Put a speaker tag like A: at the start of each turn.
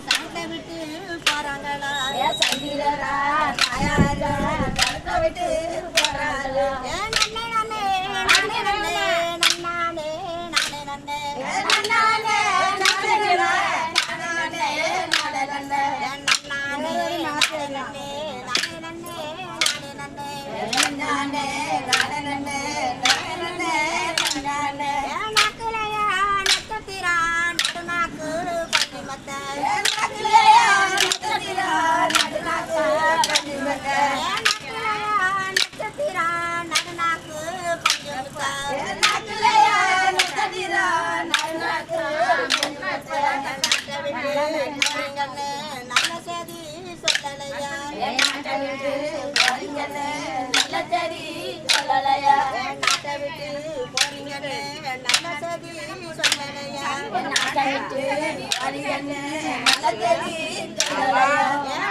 A: சாட்டை விட்டு போறாங்களா
B: சங்கீதரா தாயாரா கருத்தை விட்டு போறாங்களா
A: நன்னே நன்னே நானே நன்னே நன்னானே நானே நன்னே
B: நன்னானே நானே நானே நானே நன்னே
A: நன்னானே நானே நன்னே நானே நன்னே நானே நன்னே
B: நன்னானே நானே நன்னே நானே நன்னே நன்னானே
A: நாக்குலையா நட்சத்திரா நடுநாக்கு பஞ்சிமத்த
B: நாக்குலையா நட்சத்திரா நடுநாக்கு பஞ்சிமத்த
A: நாக்குலையா நட்சத்திரா நடுநாக்கு பஞ்சிமத்த
B: நாக்குலையா நட்சத்திரா நடுநாக்கு பஞ்சிமத்த
A: நாட்டை விட்டு போறீங்கன்னு நல்ல செய்தி சொல்லலையா
B: நாட்டை விட்டு போறீங்கன்னு நல்ல செய்தி சொல்லலையா
A: நாட்டை விட்டு போறீங்கன்னு நல்ல செய்தி சொல்லலையா
B: நாட்டை விட்டு போறீங்கன்னு நல்ல செய்தி சொல்லலையா